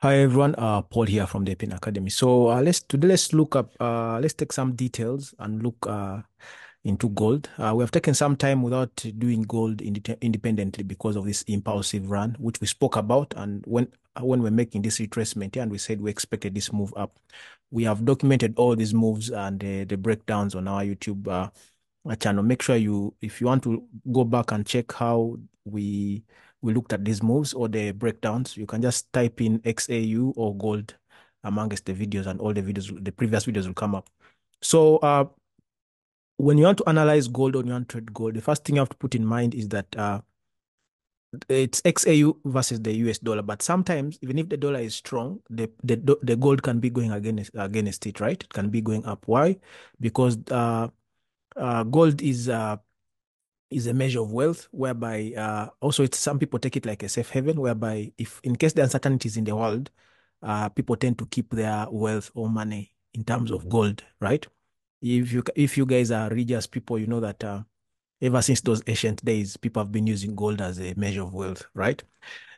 Hi everyone, Paul here from the Pin Academy. So let's look up let's take some details and look into gold. We have taken some time without doing gold independently because of this impulsive run, which we spoke about. And when we're making this retracement here, and we said we expected this move up, we have documented all these moves and the breakdowns on our YouTube channel. Make sure if you want to go back and check how we looked at these moves or the breakdowns, you can just type in XAU or gold amongst the videos, and all the previous videos will come up. So when you want to analyze gold or you want to trade gold, the first thing you have to put in mind is that it's XAU versus the US dollar. But sometimes, even if the dollar is strong, the gold can be going against it, right? It can be going up. Why? Because gold is a measure of wealth, whereby also it's some people take it like a safe haven, whereby if in case the uncertainties in the world, people tend to keep their wealth or money in terms of gold, right? If you guys are religious people, you know that ever since those ancient days, people have been using gold as a measure of wealth, right?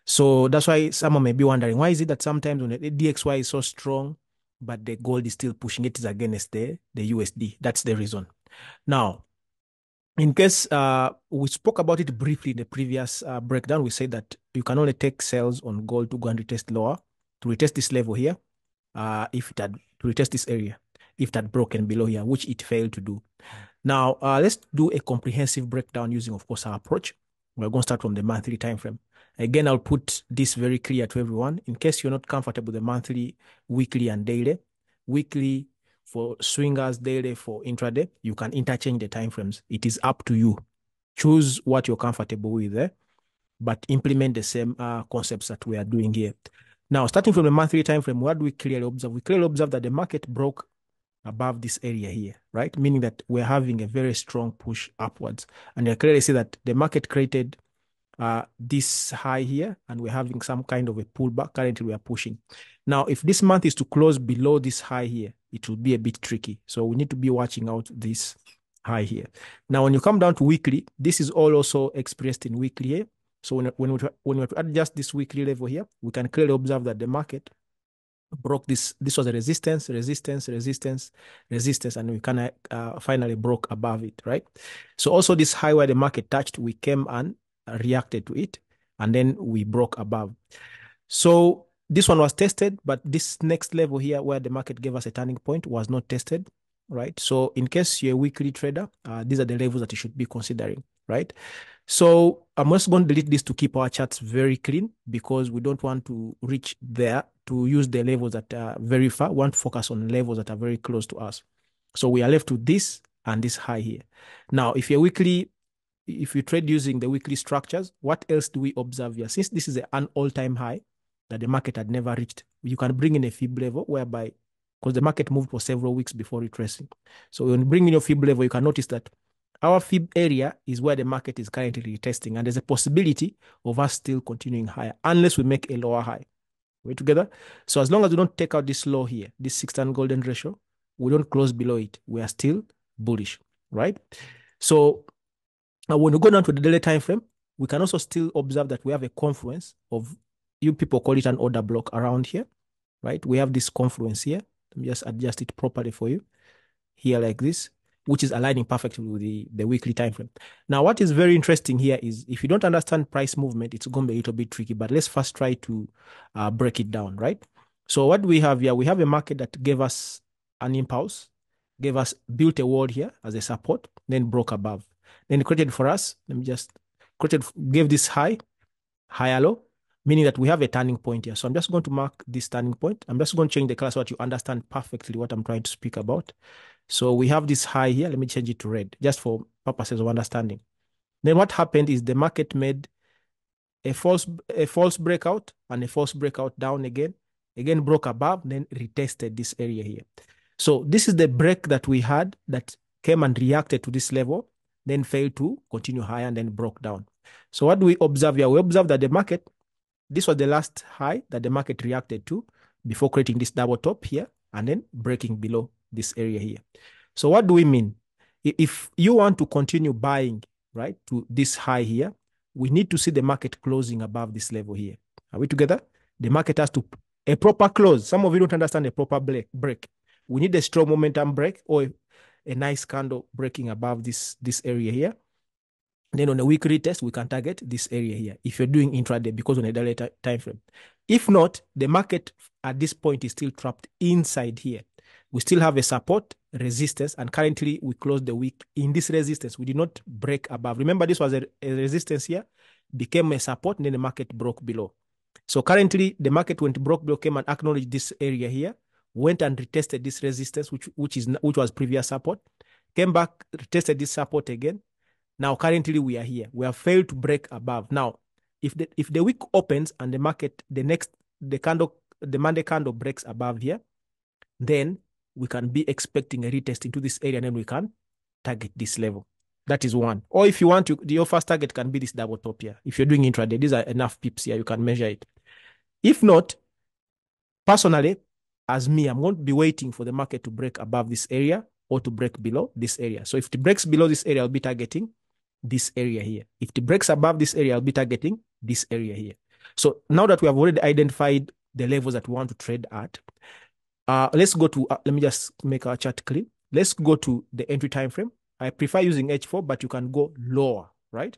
So that's why someone may be wondering, why is it that sometimes when the DXY is so strong, but the gold is still pushing it is against the USD? That's the reason. Now, in case we spoke about it briefly in the previous breakdown, we said that you can only take sales on gold to go and retest lower, to retest this level here, if it had to retest this area, if it had broken below here, which it failed to do. Now, let's do a comprehensive breakdown using, of course, our approach. We're going to start from the monthly time frame. Again, I'll put this very clear to everyone. In case you're not comfortable with the monthly, weekly, and daily, weekly for swingers, daily for intraday, you can interchange the time frames. It is up to you. Choose what you're comfortable with, but implement the same concepts that we are doing here. Now, starting from the monthly time frame, what do we clearly observe? We clearly observe that the market broke above this area here, right? Meaning that we're having a very strong push upwards. And you clearly see that the market created this high here, and we're having some kind of a pullback. Currently, we are pushing. Now, if this month is to close below this high here, it will be a bit tricky. So we need to be watching out this high here. Now, when you come down to weekly, this is all also expressed in weekly here. So when we adjust this weekly level here, we can clearly observe that the market broke this. This was a resistance, and we kind of finally broke above it, right? So also this high where the market touched, we came and reacted to it, and then we broke above. So this one was tested, but this next level here where the market gave us a turning point was not tested, right? So in case you're a weekly trader, these are the levels that you should be considering, right? So I'm just going to delete this to keep our charts very clean, because we don't want to reach there to use the levels that are very far. We want to focus on levels that are very close to us. So we are left with this and this high here. Now, if you trade using the weekly structures, what else do we observe here? Since this is an all-time high that the market had never reached, you can bring in a fib level whereby, because the market moved for several weeks before retracing. So when you bring in your fib level, you can notice that our fib area is where the market is currently retesting, and there's a possibility of us still continuing higher unless we make a lower high. We're together? So as long as we don't take out this low here, this 6-10 golden ratio, we don't close below it, we are still bullish, right? So when we go down to the daily time frame, we can also still observe that we have a confluence of, you people call it an order block around here, right? We have this confluence here. Let me just adjust it properly for you here like this, which is aligning perfectly with the weekly time frame. Now, what is very interesting here is if you don't understand price movement, it's going to be a little bit tricky, but let's first try to break it down, right? So what we have here, we have a market that gave us an impulse, built a wall here as a support, then broke above. Then created for us, gave this higher low, meaning that we have a turning point here. So I'm just going to mark this turning point. I'm just going to change the color so that you understand perfectly what I'm trying to speak about. So we have this high here. Let me change it to red, just for purposes of understanding. Then what happened is the market made a false breakout and a false breakout down again broke above, then retested this area here. So this is the break that we had that came and reacted to this level, then failed to continue higher and then broke down. So what do we observe here? We observe that the market, this was the last high that the market reacted to before creating this double top here and then breaking below this area here. So what do we mean? If you want to continue buying, right, to this high here, we need to see the market closing above this level here. Are we together? The market has to A proper close. Some of you don't understand a proper break. We need a strong momentum break or a nice candle breaking above this area here. Then on a weekly test, we can target this area here if you're doing intraday, because on a daily time frame. If not, the market at this point is still trapped inside here. We still have a support, resistance, and currently we closed the week in this resistance. We did not break above. Remember, this was a resistance here, became a support, and then the market broke below. So currently, the market went broke below, came and acknowledged this area here, went and retested this resistance, which was previous support, came back, retested this support again. Now, currently, we are here. We have failed to break above. Now, if the week opens and the market, the Monday candle breaks above here, then we can be expecting a retest into this area, and then we can target this level. That is one. Or if you want to, your first target can be this double top here. If you're doing intraday, these are enough pips here. You can measure it. If not, personally, as me, I'm going to be waiting for the market to break above this area or to break below this area. So if it breaks below this area, I'll be targeting this area here. If it breaks above this area, I'll be targeting this area here. So now that we have already identified the levels that we want to trade at, let's go to, let me just make our chart clean. Let's go to the entry time frame. I prefer using H4, but you can go lower, right?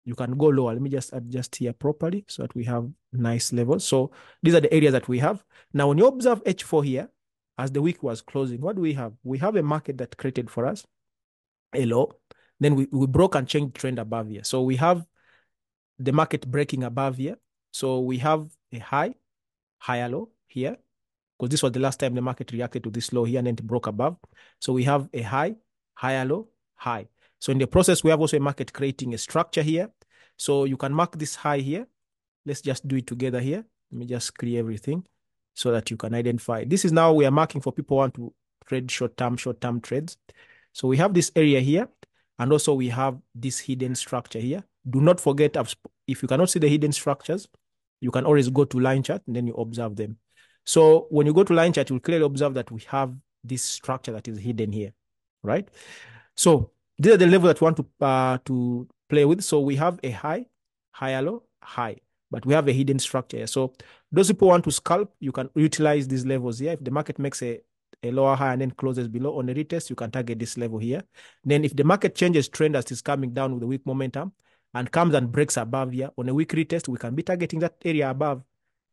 You can go lower. Let me just adjust here properly so that we have nice levels. So these are the areas that we have. Now, when you observe H4 here, as the week was closing, what do we have? We have a market that created for us a low. Then we broke and changed trend above here. So we have the market breaking above here. So we have a high, higher low here, because this was the last time the market reacted to this low here and then it broke above. So we have a high, higher low, high. So in the process, we have also a market creating a structure here. So you can mark this high here. Let's just do it together here. Let me just clear everything so that you can identify. This is now we are marking for people who want to trade short-term trades. So we have this area here. And also we have this hidden structure here. Do not forget, if you cannot see the hidden structures, you can always go to line chart and then you observe them. So when you go to line chart, you'll clearly observe that we have this structure that is hidden here, right? So these are the levels that we want to play with. So we have a high, higher low, high, but we have a hidden structure here. So those people who want to scalp, you can utilize these levels here. If the market makes a lower high and then closes below on a retest, you can target this level here. Then if the market changes trend as it's coming down with a weak momentum and comes and breaks above here on a weak retest, we can be targeting that area above.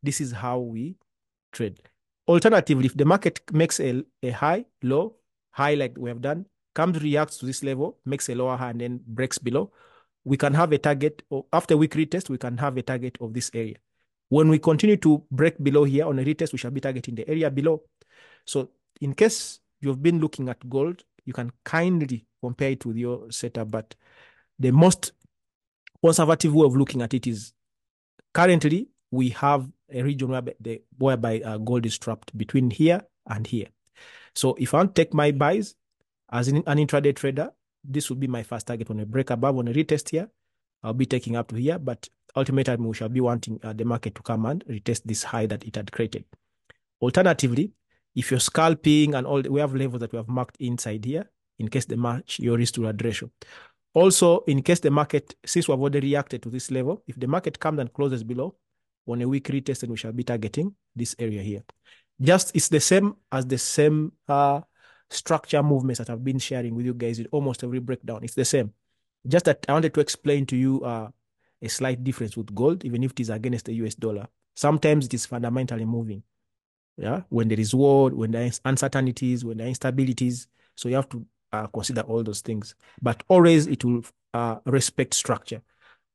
This is how we trade. Alternatively, if the market makes a high, low, high like we have done, comes, reacts to this level, makes a lower high and then breaks below, we can have a target, or after week retest, we can have a target of this area. When we continue to break below here on a retest, we shall be targeting the area below. So in case you've been looking at gold, you can kindly compare it with your setup, but the most conservative way of looking at it is currently we have a region whereby gold is trapped between here and here. So if I want to take my buys as an intraday trader, this will be my first target. On a break above on a retest here, I'll be taking up to here, but ultimately we shall be wanting the market to come and retest this high that it had created. Alternatively, if you're scalping and all, we have levels that we have marked inside here in case they match your risk to reward ratio. Also, in case the market, since we have already reacted to this level, if the market comes and closes below on a week retest, then we shall be targeting this area here. It's the same as the same structure movements that I've been sharing with you guys in almost every breakdown. It's the same. Just that I wanted to explain to you a slight difference with gold, even if it is against the US dollar. Sometimes it is fundamentally moving. Yeah, when there is war, when there is uncertainties, when there are instabilities. So you have to consider all those things. But always it will respect structure.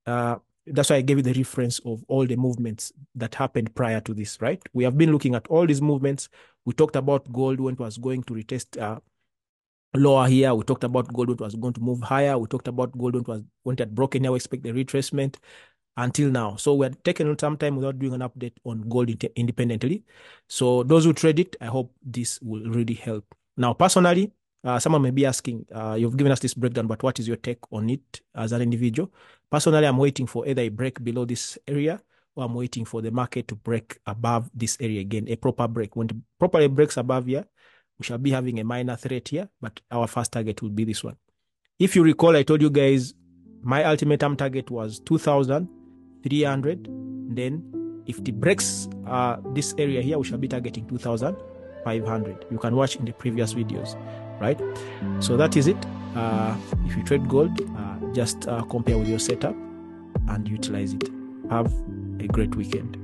That's why I gave you the reference of all the movements that happened prior to this, right? We have been looking at all these movements. We talked about gold when it was going to retest lower here. We talked about gold when it was going to move higher. We talked about gold when it had broken here. We expect the retracement until now. So we're taking some time without doing an update on gold independently. So those who trade it, I hope this will really help. Now, personally, someone may be asking, you've given us this breakdown, but what is your take on it as an individual? Personally, I'm waiting for either a break below this area or I'm waiting for the market to break above this area again, a proper break. When it properly breaks above here, we shall be having a minor threat here, but our first target will be this one. If you recall, I told you guys my ultimate target was 2,300, then If it breaks this area here, we shall be targeting 2,500. You can watch in the previous videos, right? So that is it. If you trade gold, just compare with your setup and utilize it. Have a great weekend.